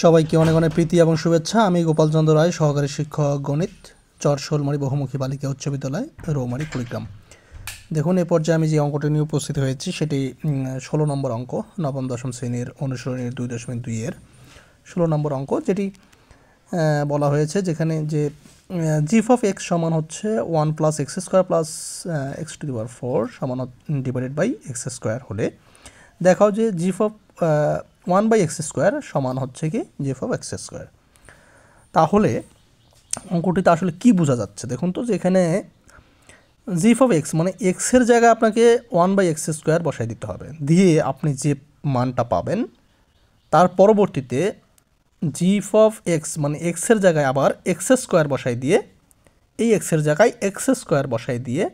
সবাইকে অনেক অনেক প্রীতি এবং শুভেচ্ছা। আমি গোপাল চন্দ্র রায়, সহকারী শিক্ষক গণিত, চর শোলমারি বহুমুখী বালিকা উচ্চ বিদ্যালয়, রৌমারি, কুড়িগ্রাম। দেখুন, এ পর্যায়ে আমি যে অঙ্কটি নিয়ে উপস্থিত হয়েছি সেটি 16 নম্বর অঙ্ক, নবম দশম শ্রেণীর অনুসরণীর 2.2 এর 16 নম্বর অঙ্ক, যেটি বলা হয়েছে যেখানে যে জিএফ অফ এক্স সমান হচ্ছে 1 + x² + x⁴ সমান ডিভাইডেড বাই x² হলে দেখাও যে জিএফ অফ 1/x² সমান হচ্ছে কি জিএফ অফ x²। তাহলে অঙ্কটিতে আসলে কি বোঝা যাচ্ছে দেখুন তো, যে এখানে জিএফ অফ এক্স মানে এক্সের জায়গায় আপনাকে 1/x² বসাই দিতে হবে, দিয়ে আপনি যে মানটা পাবেন তার পরবর্তীতে জিএফ অফ এক্স মানে এক্সের জায়গায় আবার x² বসাই দিয়ে এই এক্সের জায়গায় x² বসাই দিয়ে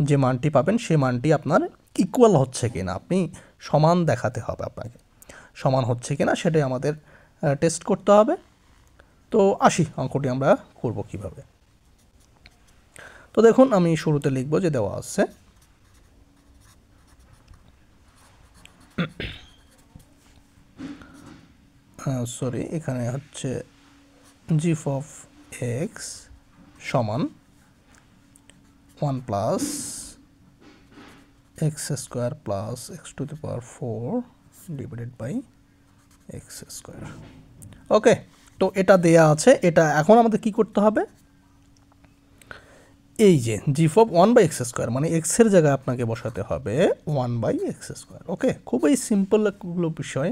যে মানটি পাবেন সে মানটি আপনার ইকুয়াল হচ্ছে কিনা, আপনি সমান দেখাতে হবে, আপনাকে সমান হচ্ছে কিনা সেটাই আমাদের টেস্ট করতে হবে। তো আসি অঙ্কটি আমরা করব কিভাবে। তো দেখুন, আমি শুরুতে লিখব যে দেওয়া আছে এখানে হচ্ছে জিএফ অফ এক্স সমান 1 + x² + x⁴ divided by x²। Okay, তো এটা দেয়া আছে। এটা এখন আমাদের কি করতে হবে, এই যে জিএফ অফ 1/x² মানে এক্সের জায়গায় আপনাকে বসাতে হবে 1/x²। ওকে, খুবই সিম্পল এগুলো বিষয়।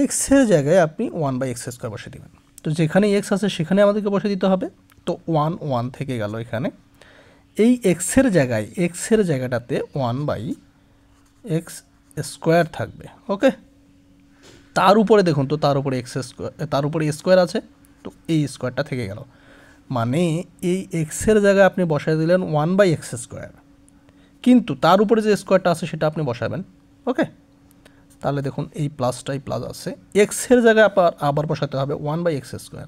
এক্সের জায়গায় আপনি 1/x² বসে দেবেন। তো যেখানে এক্স আছে সেখানে আমাদেরকে বসে দিতে হবে। তো 1 থেকে গেল এখানে, এই এক্সের জায়গাটাতে 1/x² থাকবে। ওকে, তার উপরে দেখুন তো, তার উপরে তার উপরে স্কোয়ার আছে, তো এই স্কোয়ারটা থেকে গেল, মানে এই এক্সের জায়গায় আপনি বসায় দিলেন 1/x², কিন্তু তার উপরে যে স্কোয়ারটা আছে সেটা আপনি বসাবেন। ওকে, তাহলে দেখুন এই প্লাসটাই প্লাস আছে, এক্সের জায়গায় আবার বসাতে হবে 1/x²।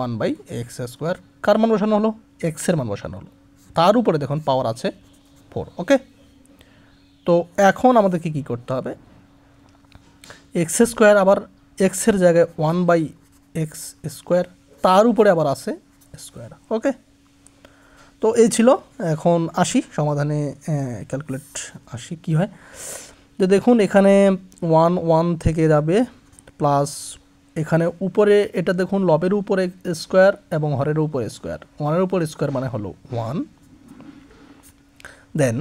1/x², কার মান বসানো হলো? এক্সের মান বসানো হলো। তার উপরে দেখুন পাওয়ার আছে 4। ওকে, তো এখন আমাদেরকে কী করতে হবে, x² আবার এক্সের জায়গায় 1/x², তার উপরে আবার আছে স্কোয়ার। ওকে, তো এই ছিল। এখন আসি সমাধানে, ক্যালকুলেট আসি কি হয়। যে দেখুন, এখানে 1 থেকে যাবে প্লাস, এখানে উপরে এটা দেখুন লবের উপরে স্কোয়ার এবং হরের উপরে স্কোয়ার, 1-এর উপর স্কোয়ার মানে হলো 1, দেন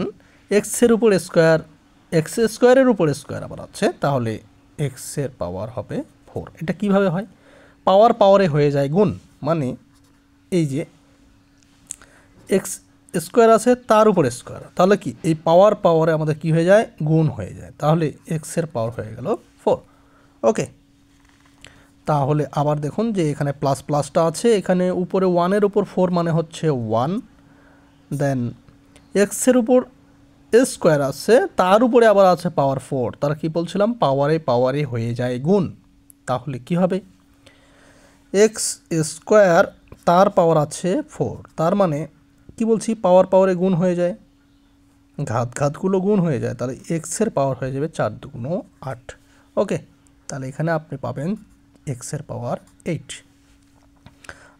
এক্সের উপর স্কোয়ার, x² উপর স্কোয়ার আবার আছে, তাহলে এক্সের পাওয়ার হবে 4। এটা কিভাবে হয়? পাওয়ারে হয়ে যায় গুণ, মানে এই যে x² আছে তার উপর স্কোয়ার, তাহলে কি এই পাওয়ারে আমাদের কি হয়ে যায়, গুণ হয়ে যায়, তাহলে এক্সের পাওয়ার হয়ে গেল 4। ওকে, তাহলে আবার দেখুন যে এখানে প্লাসটা আছে, এখানে উপরে 1-এর উপর 4 মানে হচ্ছে 1, দেন এক্সের উপর স্কোয়ার আছে তার উপরে আবার আছে পাওয়ার 4, তারা কি বলছিলাম, পাওয়ারে হয়ে যায় গুণ, তাহলে কি হবে, x² তার পাওয়ার আছে 4, তার মানে কি বলছি, পাওয়ারে গুণ হয়ে যায়, ঘাতগুলো গুণ হয়ে যায়, তাহলে এক্সের পাওয়ার হয়ে যাবে 4 × 2 = 8। ওকে, তাহলে এখানে আপনি পাবেন এক্সের পাওয়ার 8।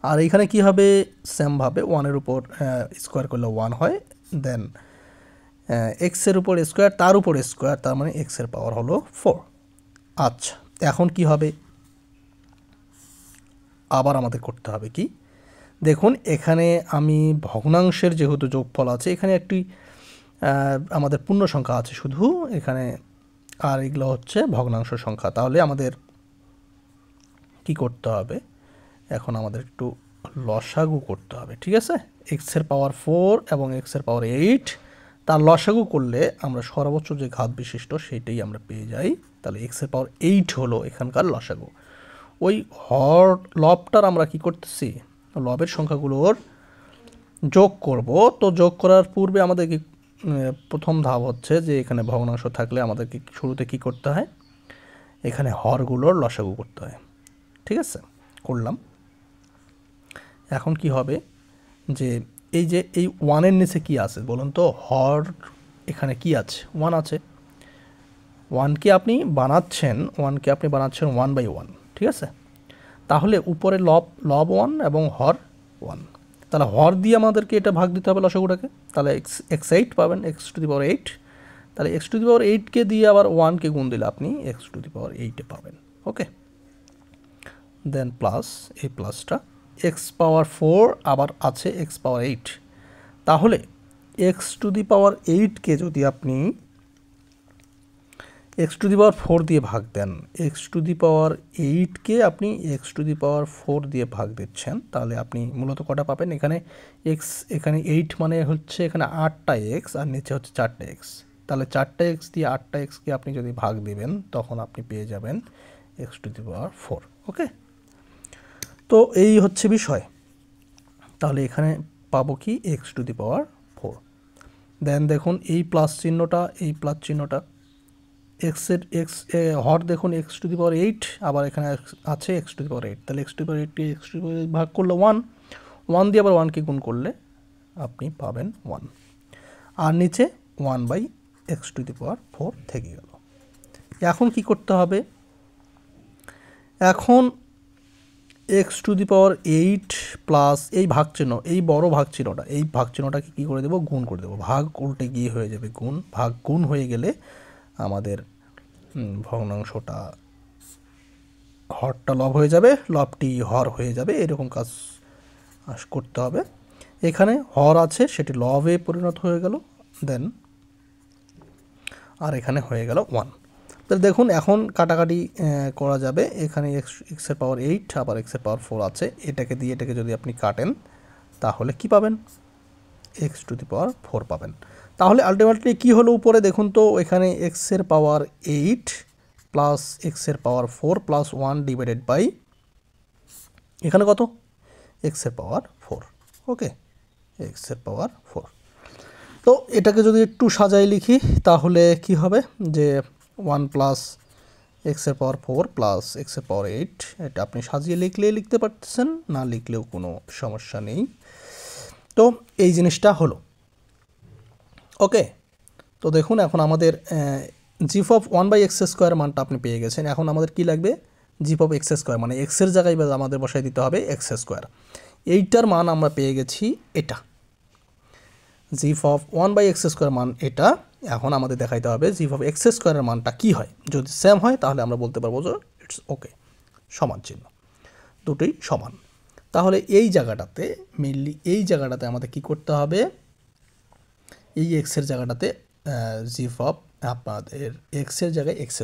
আর এখানে কি হবে, সেমভাবে 1-এর উপর স্কোয়ার করলে 1 হয়, দেন এক্সের উপর স্কোয়ার তার উপর স্কোয়ার, তার মানে এক্সের পাওয়ার হলো 4। আচ্ছা, এখন কি হবে, আবার আমাদের করতে হবে কি, দেখুন এখানে আমি ভগ্নাংশের যেহেতু যোগফল আছে, এখানে একটি আমাদের পূর্ণ সংখ্যা আছে শুধু এখানে, আর এগুলো হচ্ছে ভগ্নাংশ সংখ্যা, তাহলে আমাদের কি করতে হবে, এখন আমাদের একটু লসাগু করতে হবে। ঠিক আছে, এক্সের পাওয়ার 4 এবং এক্সের পাওয়ার 8, তার লসাগু করলে আমরা সর্বোচ্চ যে ঘাত বিশিষ্ট সেইটাই আমরা পেয়ে যাই, তাহলে এক্সের পাওয়ার 8 হলো এখানকার লসাগু। ওই লবটার আমরা কি করতেছি, লবের সংখ্যাগুলোর যোগ করব। তো যোগ করার পূর্বে আমাদের কি প্রথম ধাপ হচ্ছে যে এখানে ভগ্নাংশ থাকলে আমাদেরকে শুরুতে কি করতে হয়, এখানে হরগুলোর লসাগু করতে হয়। ঠিক আছে, করলাম। এখন কি হবে, যে এই 1-এর নিচে কি আছে বলুন তো, হর এখানে কি আছে, 1 আছে। 1কে আপনি বানাচ্ছেন 1/1, ঠিক আছে। তাহলে উপরে লব 1 এবং হর 1, তাহলে হর দিয়ে আমাদেরকে এটা ভাগ দিতে হবে লসাগুটাকে, তাহলে x8 পাবেন, x⁸8। তাহলে x⁸8কে দিয়ে আবার 1কে গুণ দিলে আপনি x⁸8 পাবেন। ওকে, দেন প্লাস এই প্লাসটা x⁴ আবার আছে x⁴8। তাহলে x⁸8কে যদি আপনি x⁴ দিয়ে ভাগ দেন, x⁸8কে আপনি x⁴ দিয়ে ভাগ দিচ্ছেন, তাহলে আপনি মূলত কটা পাবেন, এখানে এখানে 8 মানে হচ্ছে এখানে 8টা x আর নিচে হচ্ছে 4টা x। তাহলে 4টা x দিয়ে 8টা xকে আপনি যদি ভাগ দিবেন তখন আপনি পেয়ে যাবেন x⁴। ওকে, তো এই হচ্ছে বিষয়। তাহলে এখানে পাবো কি x⁴। দেন দেখুন এই প্লাস চিহ্নটা, এই প্লাস চিহ্নটা হর দেখুন x⁸8, আবার এখানে আছে x⁸8। তাহলে x⁸8কে x⁸8 ভাগ করলে 1 দিয়ে আবার 1কে গুণ করলে আপনি পাবেন 1, আর নিচে 1/x⁴ থেকে গেল। এখন কি করতে হবে, এখন x⁸8 প্লাস এই ভাগ চিহ্ন, এই বড় ভাগ চিহ্নটা, এই ভাগ চিহ্নটাকে কী করে দেবো, গুণ করে দেবো। ভাগ উল্টে গিয়ে হয়ে যাবে গুণ, ভাগ গুণ হয়ে গেলে আমাদের ভগ্নাংশটা হরটা লব হয়ে যাবে, লবটি হর হয়ে যাবে, এরকম কাজ করতে হবে। এখানে হর আছে সেটি লবে পরিণত হয়ে গেল, দেন আর এখানে হয়ে গেল 1। তাহলে দেখুন এখন কাটাকাটি করা যাবে। এখানে x⁴8 আবার x⁴ আছে, এটাকে দিয়ে এটাকে যদি আপনি কাটেন তাহলে কি পাবেন, x⁴ পাবেন। তাহলে আলটিমেটলি কি হলো উপরে দেখুন তো, এখানে x⁴ plus x⁴ plus 1 divided by এখানে কত, x⁴। ওকে, x⁴। তো এটাকে যদি একটু সাজাই লিখি তাহলে কি হবে, যে 1 প্লাস x⁴ প্লাস x⁴8, এটা আপনি সাজিয়ে লিখলে লিখতে পারতেছেন, না লিখলেও কোনো সমস্যা নেই। তো এই জিনিসটা হলো। ওকে, তো দেখুন এখন আমাদের g(1/x² মানটা আপনি পেয়ে গেছেন। এখন আমাদের কি লাগবে, g(x²) মানে এক্সের জায়গায় আমাদের বসাই দিতে হবে x²। এইটার মান আমরা পেয়ে গেছি, এটা g(1/x² মান এটা। এখন আমাদের দেখাইতে হবে g(x² এর মানটা কি হয়। যদি সেম হয় তাহলে আমরা বলতে পারবো যে ইটস ওকে, সমান চিহ্ন, দুটোই সমান। তাহলে এই জায়গাটাতে মেইনলি এই জায়গাটাতে আমাদের কি করতে হবে, এই এক্সের জায়গাটাতে আপনাদের এক্সের জায়গায় x²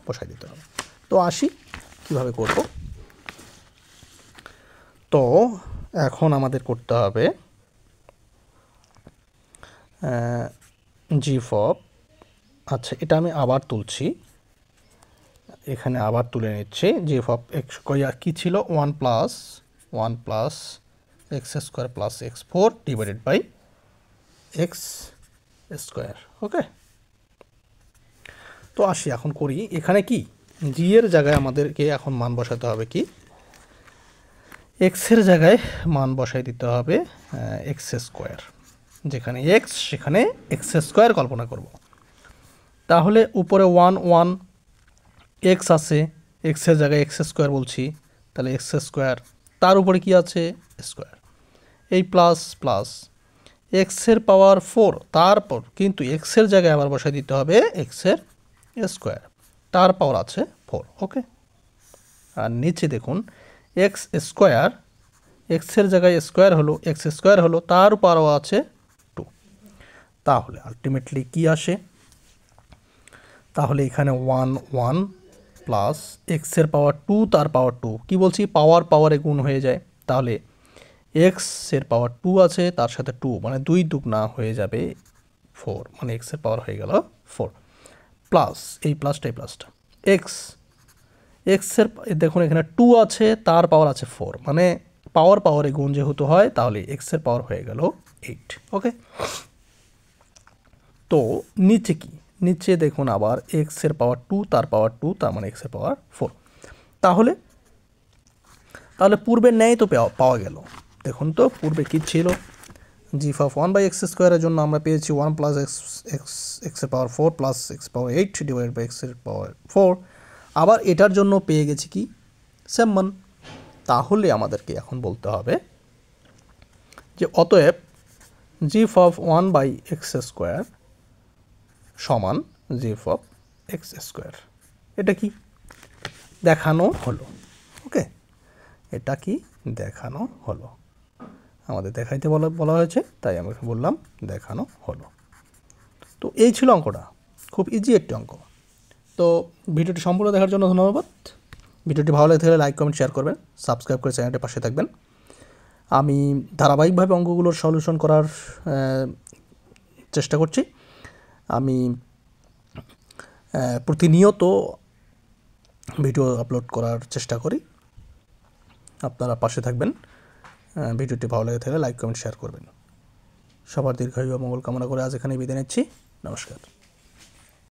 বসাই দিতে হবে। তো আসি কিভাবে করব। তো এখন আমাদের করতে হবে আচ্ছা এটা আমি আবার তুলছি, এখানে আবার তুলে নিচ্ছি। g(x) কী ছিল, 1 plus x² plus x4 divided by x²। Okay, তো আসি এখন করি। এখানে কি জি এর জায়গায় আমাদেরকে এখন মান বসাতে হবে, কি এক্সের জায়গায় মান বসাই দিতে হবে x²। যেখানে x সেখানে x² কল্পনা করব। তাহলে উপরে 1 x আছে, এক্সের জায়গায় x² বলছি, তাহলে x², তার উপরে কি আছে স্কোয়ার, এই প্লাস প্লাস x⁴, তারপর কিন্তু এক্সের জায়গায় আবার বসাই দিতে হবে x², তার পাওয়ার আছে 4। ওকে, আর নিচে দেখুন x², এক্সের জায়গায় স্কোয়ার হলো x² হলো, তার পাওয়ার আছে 2। তাহলে আলটিমেটলি কি আসে, তাহলে এখানে 1 প্লাস x-এর পাওয়ার 2 তার পাওয়ার 2, কি বলছি পাওয়ারে গুণ হয়ে যায়। তাহলে x-এর পাওয়ার 2 আছে, তার সাথে 2 মানে 2 দুগুণা হয়ে যাবে 4, মানে x-এর পাওয়ার হয়ে গেল 4 প্লাস এই প্লাসটা x-এর দেখুন এখানে 2 আছে, তার পাওয়ার আছে 4, মানে পাওয়ারে গুণ যেহেতু হয় তাহলে x-এর পাওয়ার হয়ে গেল 8। ওকে, তো নিচে কি, নিচে দেখুন আবার x-এর পাওয়ার 2 তার পাওয়ার 2, তার মানে x-এর পাওয়ার 4। তাহলে পূর্বের ন্যায় তো পাওয়া গেল। দেখুন তো পূর্বে কি ছিল, g(1/x² এর জন্য আমরা পেয়েছি 1 প্লাস x-এর power 4 plus x⁴ divide by x-এর পাওয়ার 4। আবার এটার জন্য পেয়ে গেছি কি সেম মান। তাহলে আমাদেরকে এখন বলতে হবে যে অতএব জিএফ অফ 1/x² সমান জিএফ অফ x²। এটা কি দেখানো হলো। ওকে, এটা কি দেখানো হলো, আমাদের দেখাইতে বলা হয়েছে, তাই আমি বললাম দেখানো হলো। তো এই ছিল অঙ্কটা, খুব ইজি একটি অঙ্ক। তো ভিডিওটি সম্পূর্ণ দেখার জন্য ধন্যবাদ। ভিডিওটি ভালো লাগে থাকলে লাইক কমেন্ট শেয়ার করবেন, সাবস্ক্রাইব করে চ্যানেলটির পাশে থাকবেন। আমি ধারাবাহিকভাবে অঙ্কগুলোর সলিউশন করার চেষ্টা করছি। আমি প্রতিনিয়ত ভিডিও আপলোড করার চেষ্টা করি, আপনারা পাশে থাকবেন। ভিডিওটি ভালো লাগে থাকলে লাইক কমেন্ট শেয়ার করবেন। সবার দীর্ঘায়ু ও মঙ্গল কামনা করে আজ এখানে বিদায় নিচ্ছি। নমস্কার।